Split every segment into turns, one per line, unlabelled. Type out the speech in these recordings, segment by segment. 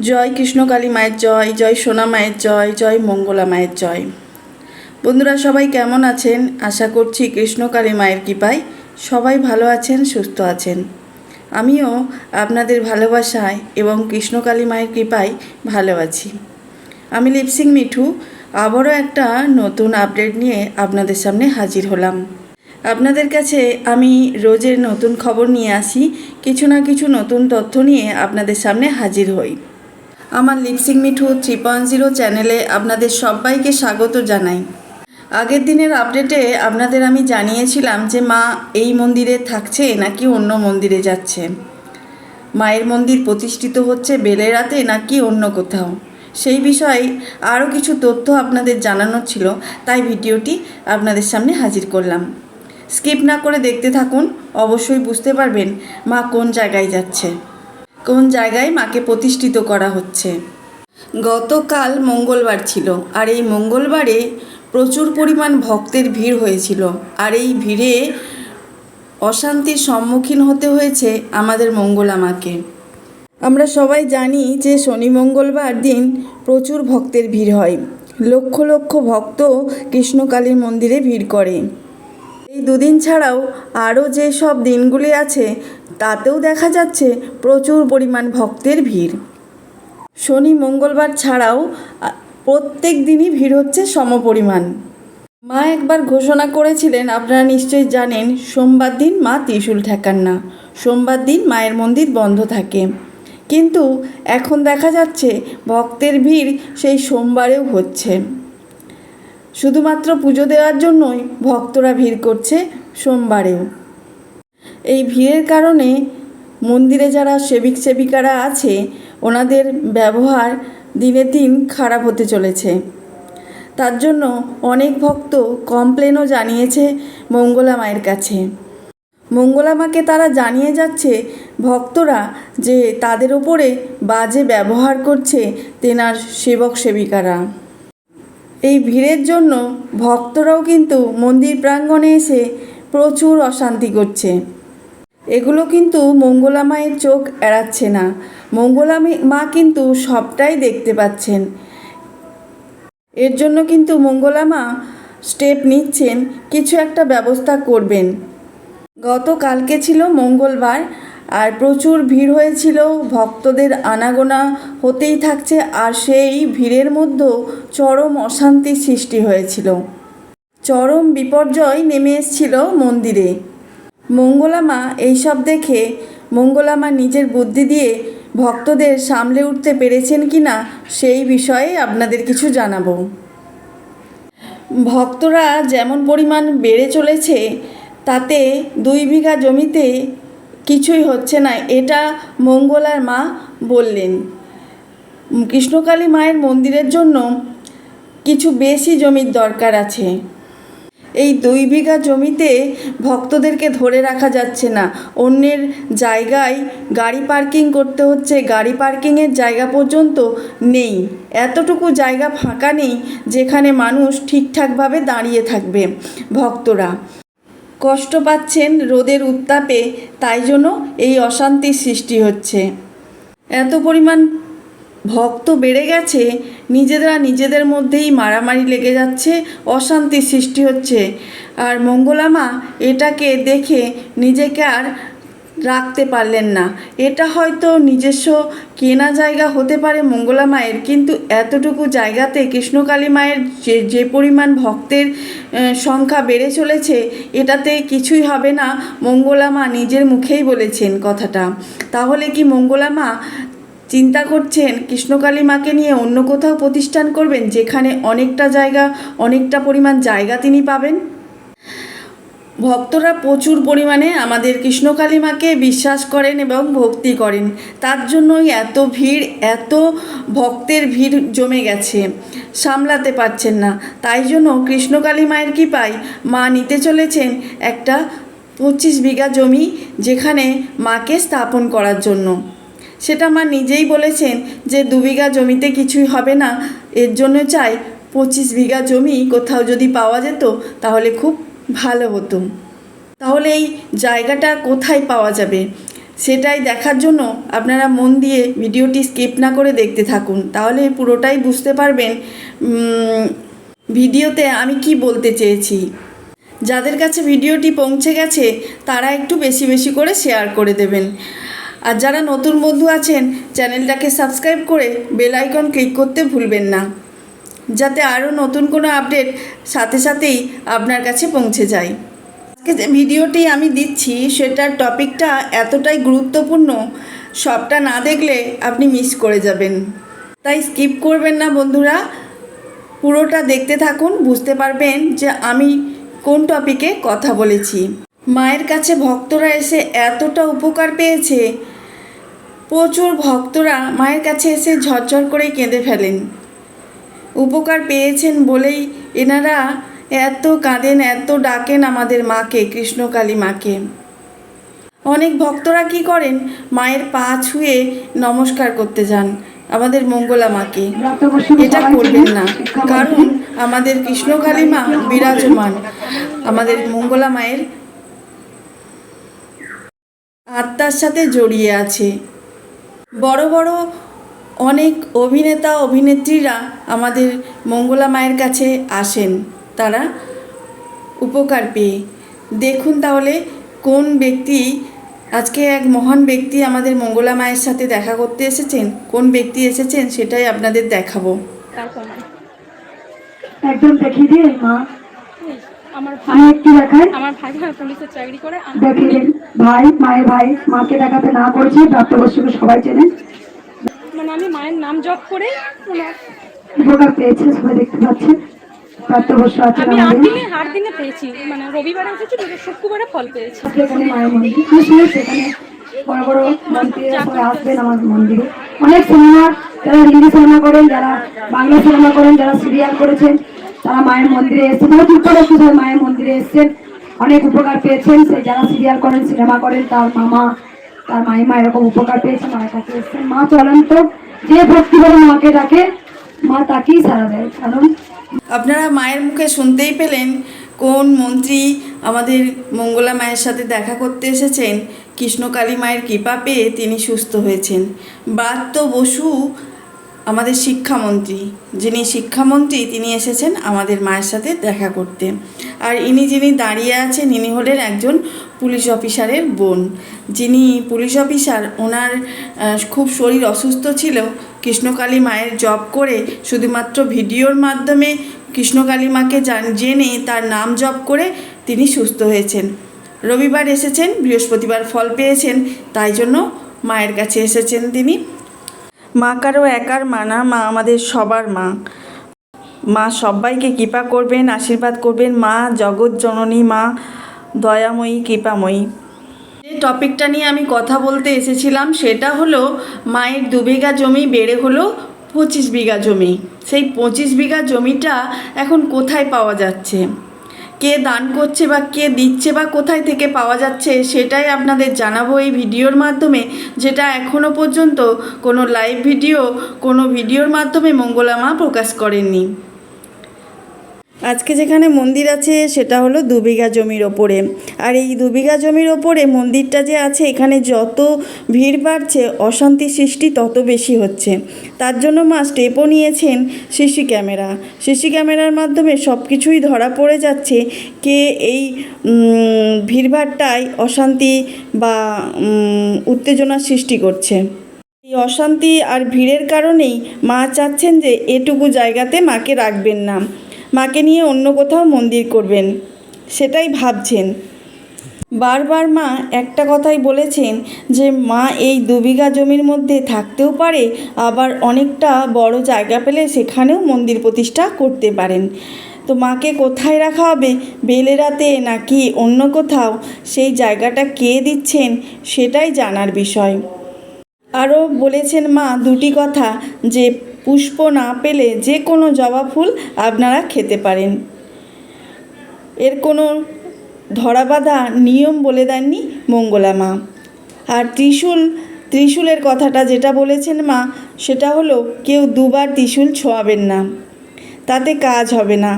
জয় কৃষ্ণকালী মায়ের জয়, জয় সোনা মায়ের জয়, জয় মঙ্গলা মায়ের জয়। বন্ধুরা সবাই কেমন আছেন? আশা করছি কৃষ্ণকালী মায়ের কৃপায় সবাই ভালো আছেন, সুস্থ আছেন। আমিও আপনাদের ভালোবাসায় এবং কৃষ্ণকালী মায়ের কৃপায় ভালো আছি। আমি লিপসিং মিঠু আবারও একটা নতুন আপডেট নিয়ে আপনাদের সামনে হাজির হলাম। আপনাদের কাছে আমি রোজের নতুন খবর নিয়ে আসি, কিছু না কিছু নতুন তথ্য নিয়ে আপনাদের সামনে হাজির হই। আমার লিপসিং মিঠু 3.0 চ্যানেলে আপনাদের সবাইকে স্বাগত জানাই। আগের দিনের আপডেটে আপনাদের আমি জানিয়েছিলাম যে মা এই মন্দিরে থাকছে নাকি অন্য মন্দিরে যাচ্ছে, মায়ের মন্দির প্রতিষ্ঠিত হচ্ছে বেলেরাতে নাকি অন্য কোথাও। সেই বিষয়ে আরও কিছু তথ্য আপনাদের জানানোর ছিল, তাই ভিডিওটি আপনাদের সামনে হাজির করলাম। স্কিপ না করে দেখতে থাকুন, অবশ্যই বুঝতে পারবেন মা কোন জায়গায় যাচ্ছে, কোন জায়গায় মাকে প্রতিষ্ঠিত করা হচ্ছে। গতকাল মঙ্গলবার ছিল, আর এই মঙ্গলবারে প্রচুর পরিমাণ ভক্তের ভিড় হয়েছিল, আর এই ভিড়ে অশান্তির সম্মুখীন হতে হয়েছে আমাদের মঙ্গলা মাকে। আমরা সবাই জানি যে শনি মঙ্গলবার দিন প্রচুর ভক্তের ভিড় হয়, লক্ষ লক্ষ ভক্ত কৃষ্ণকালীর মন্দিরে ভিড় করে। এই দুদিন ছাড়াও আরও যে সব দিনগুলি আছে তাতেও দেখা যাচ্ছে প্রচুর পরিমাণ ভক্তের ভিড়। শনি মঙ্গলবার ছাড়াও প্রত্যেক দিনই ভিড় হচ্ছে সমপরিমাণ। মা একবার ঘোষণা করেছিলেন, আপনারা নিশ্চয়ই জানেন, সোমবার দিন মা ত্রিশূল ঠেকান না, সোমবার দিন মায়ের মন্দির বন্ধ থাকে। কিন্তু এখন দেখা যাচ্ছে ভক্তের ভিড় সেই সোমবারেও হচ্ছে। শুধুমাত্র পুজো দেওয়ার জন্যই ভক্তরা ভিড় করছে সোমবারেও। এই ভিড়ের কারণে মন্দিরে যারা সেবিক সেবিকারা আছে ওনাদের ব্যবহার দিনের দিন খারাপ হতে চলেছে। তার জন্য অনেক ভক্ত কমপ্লেনও জানিয়েছে মঙ্গলা মায়ের কাছে। মঙ্গলা মাকে তারা জানিয়ে যাচ্ছে ভক্তরা যে তাদের ওপরে বাজে ব্যবহার করছে তেনার সেবক সেবিকারা। এই ভিড়ের জন্য ভক্তরাও কিন্তু মন্দির প্রাঙ্গণে এসে প্রচুর অশান্তি করছে। এগুলো কিন্তু মঙ্গলা মায়ের চোখ এড়াচ্ছে না, মঙ্গলা মা কিন্তু সবটাই দেখতে পাচ্ছেন। এর জন্য কিন্তু মঙ্গলা মা স্টেপ নিচ্ছেন, কিছু একটা ব্যবস্থা করবেন। গতকালকে ছিল মঙ্গলবার, আর প্রচুর ভিড় হয়েছিল, ভক্তদের আনাগোনা হতেই থাকছে, আর সেই ভিড়ের মধ্যেও চরম অশান্তির সৃষ্টি হয়েছিল, চরম বিপর্যয় নেমে এসেছিল মন্দিরে। মঙ্গলা মা এইসব দেখে মঙ্গলা মা নিজের বুদ্ধি দিয়ে ভক্তদের সামলে উঠতে পেরেছেন কি না সেই বিষয়ে আপনাদের কিছু জানাবো। ভক্তরা যেমন পরিমাণ বেড়ে চলেছে তাতে 2 বিঘা জমিতে কিছুই হচ্ছে না, এটা মঙ্গলার মা বললেন। কৃষ্ণকালী মায়ের মন্দিরের জন্য কিছু বেশি জমির দরকার আছে। এই 2 বিঘা জমিতে ভক্তদেরকে ধরে রাখা যাচ্ছে না, অন্যের জায়গায় গাড়ি পার্কিং করতে হচ্ছে, গাড়ি পার্কিংয়ের জায়গা পর্যন্ত নেই, এতটুকু জায়গা ফাঁকা নেই যেখানে মানুষ ঠিকঠাকভাবে দাঁড়িয়ে থাকবে। ভক্তরা কষ্ট পাচ্ছেন রোদের উত্তাপে, তাই জন্য এই অশান্তির সৃষ্টি হচ্ছে। এত পরিমাণ ভক্ত বেড়ে গেছে, নিজেদের মধ্যেই মারামারি লেগে যাচ্ছে, অশান্তির সৃষ্টি হচ্ছে। আর মঙ্গলা মা এটাকে দেখে নিজেকে আর রাখতে পারলেন না। এটা হয়তো নিজস্ব কেনা জায়গা হতে পারে মঙ্গলা মায়ের, কিন্তু এতটুকু জায়গাতে কৃষ্ণকালী মায়ের যে পরিমাণ ভক্তের সংখ্যা বেড়ে চলেছে, এটাতে কিছুই হবে না। মঙ্গলা মা নিজের মুখেই বলেছেন কথাটা। তাহলে কি মঙ্গলা মা চিন্তা করছেন কৃষ্ণকালী মাকে নিয়ে অন্য কোথাও প্রতিষ্ঠান করবেন, যেখানে অনেকটা পরিমাণ জায়গা তিনি পাবেন? ভক্তরা প্রচুর পরিমাণে আমাদের কৃষ্ণকালী মাকে বিশ্বাস করেন এবং ভক্তি করেন, তার জন্যই এত ভিড়, এত ভক্তের ভিড় জমে গেছে, সামলাতে পারছেন না। তাই জন্য কৃষ্ণকালী মায়ের কৃপায় মা নিতে চলেছেন একটা 25 বিঘা জমি, যেখানে মাকে স্থাপন করার জন্য। সেটা মা নিজেই বলেছেন যে 2 বিঘা জমিতে কিছুই হবে না, এর জন্য চাই 25 বিঘা জমি কোথাও যদি পাওয়া যেত তাহলে খুব ভালো হতো। তাহলে এই জায়গাটা কোথায় পাওয়া যাবে? সেটাই দেখার জন্য আপনারা মন দিয়ে ভিডিওটি স্কিপ না করে দেখতে থাকুন, তাহলে পুরোটাই বুঝতে পারবেন ভিডিওতে আমি কি বলতে চেয়েছি। যাদের কাছে ভিডিওটি পৌঁছে গেছে তারা একটু বেশি বেশি করে শেয়ার করে দেবেন। আর যারা নতুন বন্ধু আছেন চ্যানেলটাকে সাবস্ক্রাইব করে বেল আইকন ক্লিক করতে ভুলবেন না, যাতে আরও নতুন কোনো আপডেট সাথে সাথেই আপনার কাছে পৌঁছে যায়। আজকে যে ভিডিওটি আমি দিচ্ছি সেটার টপিকটা এতটাই গুরুত্বপূর্ণ, সবটা না দেখলে আপনি মিস করে যাবেন। তাই স্কিপ করবেন না বন্ধুরা, পুরোটা দেখতে থাকুন, বুঝতে পারবেন যে আমি কোন টপিকে কথা বলেছি। মায়ের কাছে ভক্তরা এসে এতটা উপকার পেয়েছে, প্রচুর ভক্তরা মায়ের কাছে এসে ঝরঝর করে কেঁদে ফেলেন। উপকার পেয়েছেন বলেই এনারা এত কাঁদেন, এত ডাকেন আমাদের মাকে, কৃষ্ণকালী মাকে। অনেক ভক্তরা কি করেন, মায়ের পা ছুঁয়ে নমস্কার করতে যান আমাদের মঙ্গলা মাকে। এটা করবেন না, কারণ আমাদের কৃষ্ণকালী মা বিরাজমান আমাদের মঙ্গলা মায়ের আত্মার সাথে জড়িয়ে আছে। বড় বড় অনেক অভিনেতা অভিনেত্রীরা আমাদের মঙ্গলা মায়ের কাছে আসেন, তারা উপকার পেয়ে। দেখুন তাহলে কোন ব্যক্তি, আজকে এক মহান ব্যক্তি আমাদের মঙ্গলা মায়ের সাথে দেখা করতে এসেছেন, কোন ব্যক্তি এসেছেন সেটাই আপনাদের দেখাবো।
একদম দেখিয়ে দিয়ে মা,
আমার ভাই
একটু দেখায়,
আমার ভাই পুলিশের চাকরি করে।
দেখিয়ে ভাই, মায়ের ভাই মাকে দেখাতে না করেছি, প্রাপ্তবয়স্ক সবাই চেনেন।
মানে আমি মায়ের নাম জপ করে
উপকার পেয়েছে, সবাই দেখতে পাচ্ছেন। প্রাপ্তবয়স্ক আছে
আমি
আমাদের,
8 দিনে পেয়েছি, মানে রবিবারে এসেছি, শুক্রবারে ফল পেয়েছি।
এখানে মায়ের মন্দির আমি শুনেছি, এখানে বড় বড় মন্ত্রীরা সবাই আসবেন আমার মন্দিরে। অনেক সিনেমা, যারা হিন্দি সিনেমা করেন, যারা বাংলা সিনেমা করেন, যারা সিরিয়াল করেছেন, তারা মায়ের মন্দিরে এসেছেন। তারা ঠিক করে শুধু মায়ের মন্দিরে এসেছেন, অনেক উপকার পেয়েছেন। সেই যারা সিরিয়াল করেন, সিনেমা করেন, তার মামা, তার মাইমা এরকম উপকার পেয়েছে, মায়ের কাছে এসেছেন। মা চলন্ত, যে ভক্তি করে মাকে ডাকে মা তাকেই সাড়া দেয়। কারণ
আপনারা মায়ের মুখে শুনতেই পেলেন কোন মন্ত্রী আমাদের মঙ্গলা মায়ের সাথে দেখা করতে এসেছেন। কৃষ্ণকালী মায়ের কৃপা পেয়ে তিনি সুস্থ হয়েছেন। ব্রাত্য বসু আমাদের শিক্ষামন্ত্রী, যিনি শিক্ষামন্ত্রী, তিনি এসেছেন আমাদের মায়ের সাথে দেখা করতে। আর যিনি দাঁড়িয়ে আছেন, ইনি হলেন একজন পুলিশ অফিসারের বোন। যিনি পুলিশ অফিসার, ওনার খুব শরীর অসুস্থ ছিল। কৃষ্ণকালী মায়ের জপ করে, শুধুমাত্র ভিডিওর মাধ্যমে কৃষ্ণকালী মাকে জেনে তার নাম জপ করে তিনি সুস্থ হয়েছেন। রবিবার এসেছেন, বৃহস্পতিবার ফল পেয়েছেন, তাই জন্য মায়ের কাছে এসেছেন তিনি। মা কারো একার মা না, মা আমাদের সবার মা। মা সবাইকে কৃপা করবেন, আশীর্বাদ করবেন। মা জগৎ জননী, মা দয়াময়ী, কৃপাময়ী। যে টপিকটা নিয়ে আমি কথা বলতে এসেছিলাম সেটা হলো মায়ের 2 বিঘা জমি বেড়ে হলো 25 বিঘা জমি। সেই 25 বিঘা জমিটা এখন কোথায় পাওয়া যাচ্ছে, কে দান করছে বা কে দিচ্ছে বা কোথায় থেকে পাওয়া যাচ্ছে, সেটাই আপনাদের জানাবো এই ভিডিওর মাধ্যমে, যেটা এখনও পর্যন্ত কোনো লাইভ ভিডিও, কোনো ভিডিওর মাধ্যমে মঙ্গলা মা প্রকাশ করেননি। আজকে যেখানে মন্দির আছে সেটা হলো 2 বিঘা জমির ওপরে। আর এই 2 বিঘা জমির ওপরে মন্দিরটা যে আছে, এখানে যত ভিড় বাড়ছে, অশান্তি সৃষ্টি তত বেশি হচ্ছে। তার জন্য মা স্টেপও নিয়েছেন সিসি ক্যামেরা। সিসি ক্যামেরার মাধ্যমে সব কিছুই ধরা পড়ে যাচ্ছে, কে এই ভিড়ভাড়টায় অশান্তি বা উত্তেজনার সৃষ্টি করছে। এই অশান্তি আর ভিড়ের কারণেই মা চাচ্ছেন যে এটুকু জায়গাতে মাকে রাখবেন না, মাকে নিয়ে অন্য কোথাও মন্দির করবেন, সেটাই ভাবছেন। বারবার মা একটা কথাই বলেছেন যে মা এই 2 বিঘা জমির মধ্যে থাকতেও পারে, আবার অনেকটা বড় জায়গা পেলে সেখানেও মন্দির প্রতিষ্ঠা করতে পারেন। তো মাকে কোথায় রাখা হবে, বেলেরাতে নাকি অন্য কোথাও, সেই জায়গাটা কে দিচ্ছেন সেটাই জানার বিষয়। আরও বলেছেন মা 2টি কথা, যে পুষ্প না পেলে যে কোনো জবা ফুল আপনারা খেতে পারেন। এর কোনো ধরাবাঁধা নিয়ম বলে দেননি মঙ্গলা মা। আর ত্রিশূলের কথাটা যেটা বলেছেন মা, সেটা হলো কেউ 2বার ত্রিশূল ছোঁয়াবেন না, তাতে কাজ হবে না।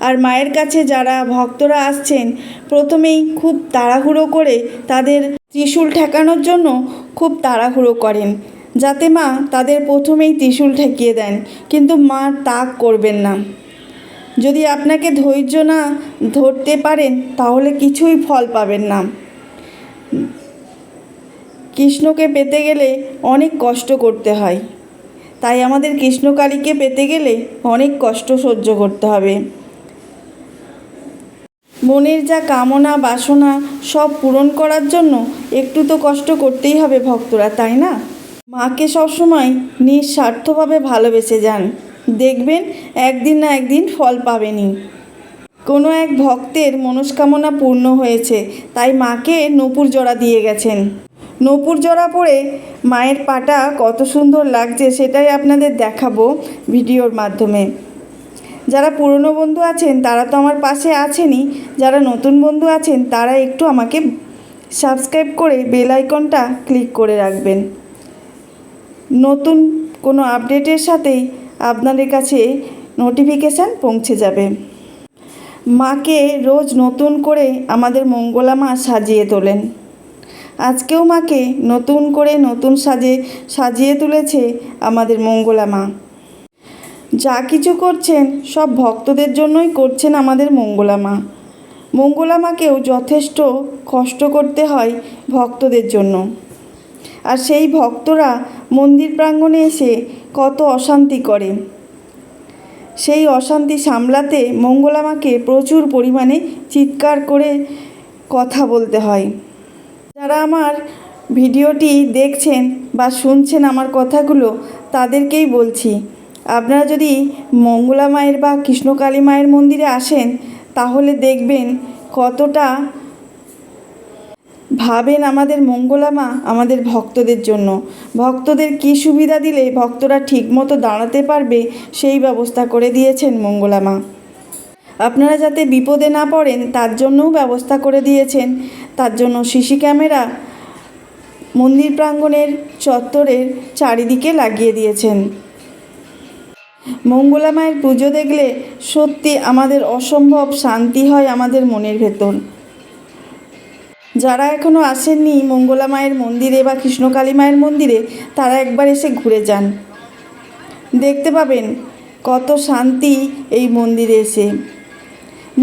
আর মায়ের কাছে যারা ভক্তরা আসছেন প্রথমেই খুব তাড়াহুড়ো করে তাদের ত্রিশূল ঠেকানোর জন্য খুব তাড়াহুড়ো করেন, যাতে মা তাদের প্রথমেই ত্রিশূল ঠেকিয়ে দেন। কিন্তু মা তা করবেন না। যদি আপনাকে ধৈর্য না ধরতে পারেন তাহলে কিছুই ফল পাবেন না। কৃষ্ণকে পেতে গেলে অনেক কষ্ট করতে হয়, তাই আমাদের কৃষ্ণকালীকে পেতে গেলে অনেক কষ্ট সহ্য করতে হবে। মনের যা কামনা বাসনা সব পূরণ করার জন্য একটু তো কষ্ট করতেই হবে ভক্তরা, তাই না? মাকে সবসময় নিঃস্বার্থভাবে ভালোবেসে যান, দেখবেন একদিন না একদিন ফল পাবেনই। কোনো এক ভক্তের মনস্কামনা পূর্ণ হয়েছে, তাই মাকে নূপুর জড়া দিয়ে গেছেন। নূপুর জড়া পরে মায়ের পাটা কত সুন্দর লাগছে সেটাই আপনাদের দেখাবো ভিডিওর মাধ্যমে। যারা পুরনো বন্ধু আছেন তারা তো আমার পাশে আছেনই, যারা নতুন বন্ধু আছেন তারা একটু আমাকে সাবস্ক্রাইব করে বেল আইকনটা ক্লিক করে রাখবেন। নতুন কোনো আপডেটের সাথেই আপনাদের কাছে নোটিফিকেশান পৌঁছে যাবে। মাকে রোজ নতুন করে আমাদের মঙ্গলা মা সাজিয়ে তোলেন। আজকেও মাকে নতুন করে নতুন সাজিয়ে তুলেছে আমাদের মঙ্গলা মা। যা কিছু করছেন সব ভক্তদের জন্যই করছেন আমাদের মঙ্গলা মা। মঙ্গলা মাকেও যথেষ্ট কষ্ট করতে হয় ভক্তদের জন্য। আর সেই ভক্তরা মন্দির প্রাঙ্গণে এসে কত অশান্তি করে, সেই অশান্তি সামলাতে মঙ্গলা মাকে প্রচুর পরিমাণে চিৎকার করে কথা বলতে হয়। যারা আমার ভিডিওটি দেখছেন বা শুনছেন আমার কথাগুলো, তাদেরকেই বলছি, আপনারা যদি মঙ্গলা মায়ের বা কৃষ্ণকালী মায়ের মন্দিরে আসেন তাহলে দেখবেন কতটা ভাবেন আমাদের মঙ্গলা মা আমাদের ভক্তদের জন্য। ভক্তদের কী সুবিধা দিলে ভক্তরা ঠিকমতো দাঁড়াতে পারবে সেই ব্যবস্থা করে দিয়েছেন মঙ্গলা মা। আপনারা যাতে বিপদে না পড়েন তার জন্যও ব্যবস্থা করে দিয়েছেন। তার জন্য সিসি ক্যামেরা মন্দির প্রাঙ্গণের চত্বরের চারিদিকে লাগিয়ে দিয়েছেন। মঙ্গলা মায়ের পুজো দেখলে সত্যি আমাদের অসম্ভব শান্তি হয় আমাদের মনের ভেতর। যারা এখনও আসেননি মঙ্গলা মায়ের মন্দিরে বা কৃষ্ণকালী মায়ের মন্দিরে, তারা একবার এসে ঘুরে যান, দেখতে পাবেন কত শান্তি এই মন্দিরে এসে।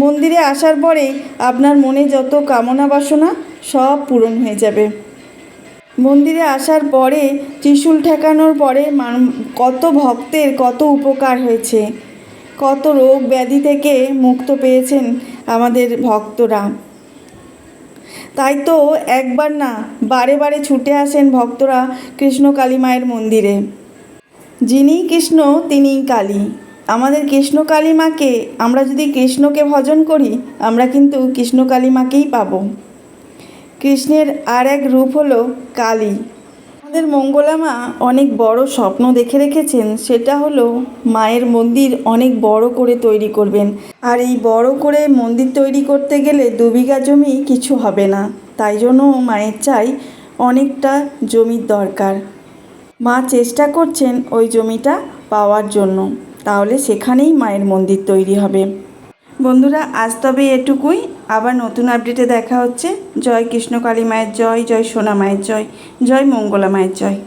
মন্দিরে আসার পরে আপনার মনে যত কামনা বাসনা সব পূরণ হয়ে যাবে। মন্দিরে আসার পরে ত্রিশূল ঠেকানোর পরে কত ভক্তের কত উপকার হয়েছে, কত রোগ ব্যাধি থেকে মুক্ত পেয়েছেন আমাদের ভক্তরা। তাই তো একবার না বারে বারে ছুটে আসেন ভক্তরা কৃষ্ণকালী মায়ের মন্দিরে। যিনিই কৃষ্ণ তিনিই কালী। আমাদের কৃষ্ণকালী মাকে, আমরা যদি কৃষ্ণকে ভজন করি আমরা কিন্তু কৃষ্ণকালী মাকেই পাব। কৃষ্ণের আর এক রূপ হলো কালী। আমাদের মঙ্গলা মা অনেক বড় স্বপ্ন দেখে রেখেছেন, সেটা হলো মায়ের মন্দির অনেক বড় করে তৈরি করবেন। আর এই বড় করে মন্দির তৈরি করতে গেলে 2 বিঘা জমি কিছু হবে না, তাই জন্য মায়ের চাই অনেকটা জমির দরকার। মা চেষ্টা করছেন ওই জমিটা পাওয়ার জন্য, তাহলে সেখানেই মায়ের মন্দির তৈরি হবে। বন্ধুরা, আজ তবে এটুকুই। আবার নতুন আপডেটে দেখা হচ্ছে। জয় কৃষ্ণকালী মায়ের জয়, জয় সোনা মায়ের জয়, জয় মঙ্গলা মায়ের জয়।